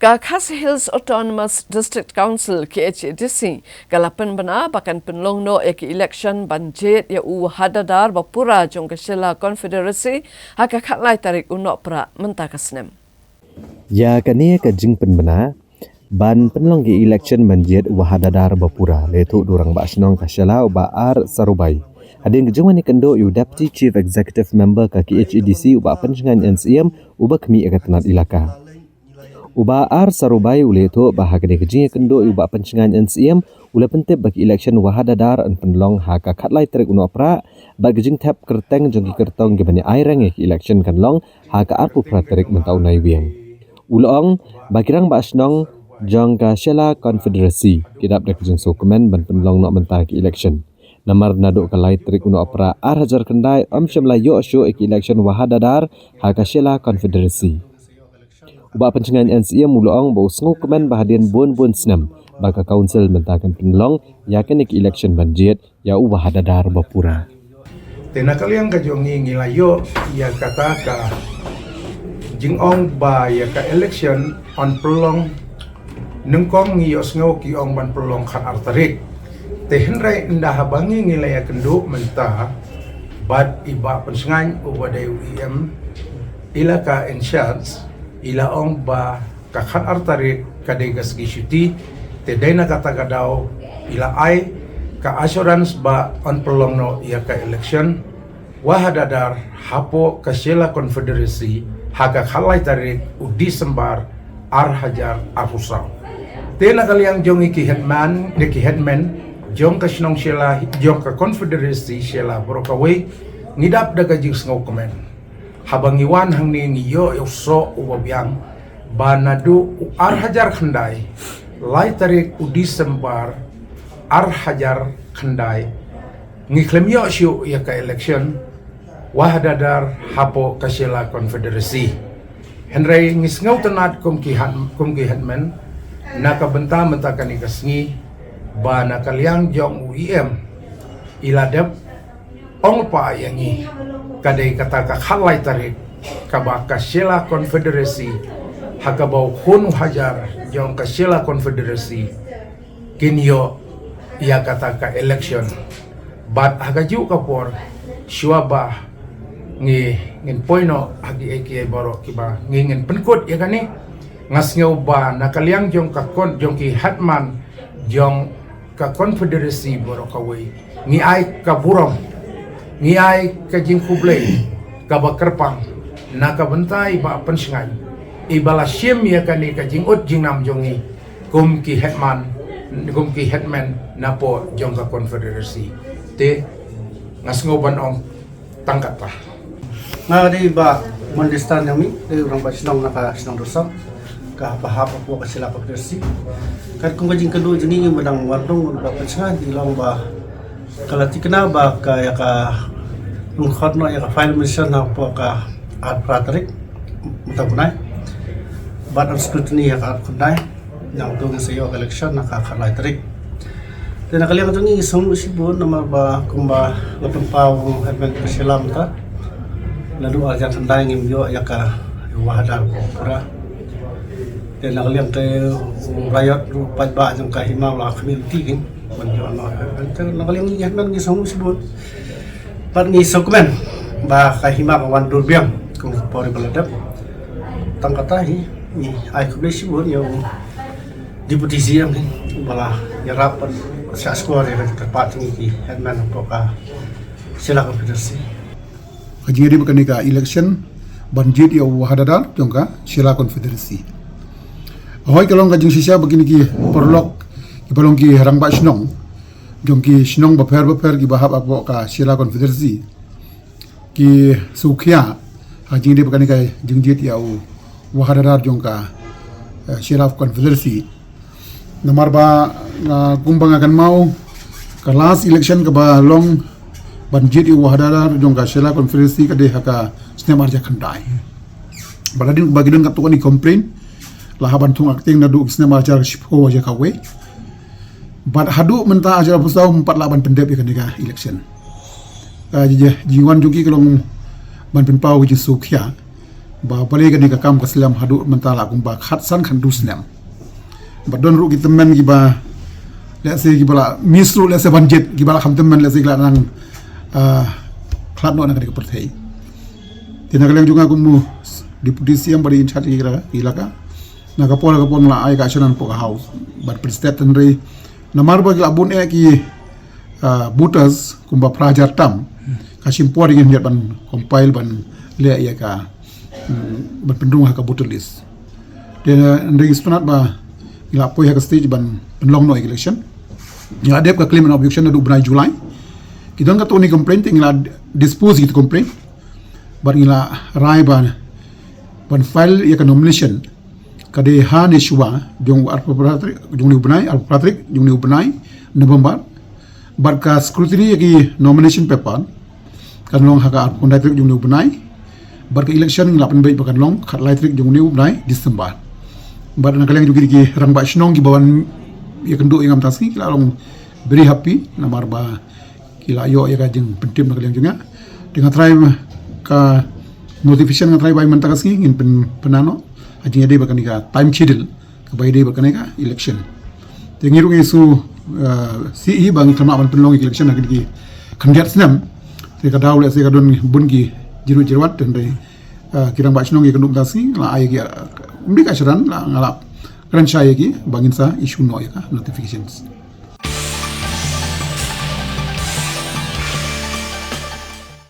Kakhas Hills Autonomous District Council KHDC kalapan bana bahkan penlong no ek election banjet ya hadadar bapura jong kesela Confederacy haka khatlai tarik unok pra mentakasnem. Ya kani ka jing penbana ban penlong ki election banjet hadadar bapura letu durang ba snong kasela ba ar sarubai. Hadin kejungan ni kendo yu Deputy Chief Executive Member ka KHDC uba penjengan NCM uba kemi akatanat ilaka. Uba ar sarubai ule tu bahag de kejing kendo uba pencengan NCM ule pentep bagi election wahadadar an penlong haka khatlai trek uno pra bagi jing tap kerteng jongki kertong gebani airang election kan long haka ar pupra trek mentau nai wiang ulong bagirang ba snong jong ka shela Confederacy kidap de kejing dokumen ban penlong nok mentah ki election namar naduk kalai trek uno pra ar hajar kendai shemla yo show election wahadadar haka shela Confederacy. Uba pencengan NCM mulong bau sengu komen bahadian bun senam baka council mentakan penlong yakin ik election banjit ya ubah hadadar bapura. Tena kalian kajongi ngilayo ya kata ka jingong ba ya ka election on pelong nengkong ngiyos ngau ki ong ban pelong khat artarik. Tehenrai indah habangi ngilaya kenduk mentah bad iba pencengan ubadai UEM ilaka insurance ila ong ba kakhat artarik kadegas gisyuti te dayna kata kadaw ila ay ka assurance ba on pelong no ia ka election wahadadar hapo kasyela Confederacy haka khalai tarik u Disembar ar hajar arusau tena kaliang jong iki headman jong ka sinong syela jong ka Confederacy syela brokaway ngidap daga jis ngau komen habang iwan hang ni ngiyo yoso ubabyang banadu ar hajar khandai lai tarik u Disembar ar hajar khandai ngiklem yo syu ya ka election wahadadar hapo kasyela Confederacy Henry ngisngau tenat kumki hadman nakabenta mentakan ikasngi ba nakaliang jong UEM iladep ong pa yangi kadai kata ka khalai tarik ka kasyela Confederacy hakabau hunu hajar jong kasyela Confederacy kinyo ia kata ka election bat hagaju kapor syuaba ngin poino hagi eki baro kiba ngin penkut ya kani ngasngau ba nakaliang jong ka jong ki hatman jong ka Confederacy baro kawai ngi ai ka burom ngi ai ka jing kublay ka bakerpang nakabentai ba pensengai ibala syem ya kani ka jing ut jing nam jongi kumki headman napo jong ka Confederacy te ngasngoban ong tangkat pa nga di ba mondestan yami orang ba sinong naka sinong dosa ka bahap po ka sila Confederacy kat kung jing kadu jini madang warung ba pensengai dilong ba kalati kena ba kaya ka nungkhot no ya file mission na po ka at praterik mutagunay but on scrutiny ya ka kunday nang doon sa iyo election nakakalay tarik then nakalimutan ni isang usibon na ba kumba lapang pawong admin pasilam ta lalu aja kunday ngimyo ya ka wahadar ko pura then nakalimutan kay riot rupad ba yung kahimaw la community kin manjo ano nakalimutan yan nang isang usibon pat ni dokumen ba kahima ka wan durbiang kung pori baladap tangkatahi ni ay kublesi bon yung deputy CM bala yarapan sa squad ya tepat ni headman po ka sila Confederacy kajiri bakani ka election banjit ya wahadadar jongka sila Confederacy ahoy kalong kajing sisa begini ki perlok ki balong ki harang ba snong jongki sinong baper ki bahap apo ka sila Confederacy ki sukhya hajing de bakani kai jingjit ya wahadadar jongka sila Confederacy namar ba kumbang akan mau ke last election ke ba long banjit ya wahadadar jongka sila Confederacy ka de haka snem arja khandai baladin bagidon katukani complain lahaban tung akting nadu snem arja shipo aja kawe bat hadu mentah ajar pusau 48 pendep ya kandika election jingwan juki kalong ban penpau ji sukhya ba balik kan ka kam kaslam hadu mentala kum ba khatsan khan dusnam ba don ru kita men gi ba let's say gi bala misru let's say banjet gi bala kham temen let's say la nang khat no na ka perthei tina kaleng juga kumu deputy CM bari in charge gi ilaka na ka pola ka pon la ai ka shanan po ka house but prestat tenri namar ba gi abun e ki butas kumba prajar tam kasim pori ngin ban compile ban le ya ka ban pendung ha ka butul list de ndri spanat ba ila poi ha ka stage ban long no election ya dep ka claim and objection du bnai July kidon ka toni complaint ila dispose it complaint bar ila rai ban file ya ka nomination ka de ha ne shwa jong ar patrik jong ni bnai ar patrik jong ni bnai November bar ka scrutiny ki nomination paper kan long ha ka ar patrik jong ni bnai bar ka election la pen bai bakan long khat lai trik jong ni bnai December bar na kaleng jugi ki rang ba shnong ki bawan ya kan do ingam taski kila long very happy namar ba kila yo ya ka jeng pentim na kaleng juga dengan try ka notification nga try ba man taski ngin penano ajing ade bakan ka time schedule ka bai de bakan ka election tengiru ngisu CE bang tama ban penlong election na ki kandidat senam te ka daw le se ka don bun ki jiru jirwat dan dai kirang ba shnong ya kan taski la ay ki umdi ka sharan la ngalap kan saya ki bangin sa issue no ya notifications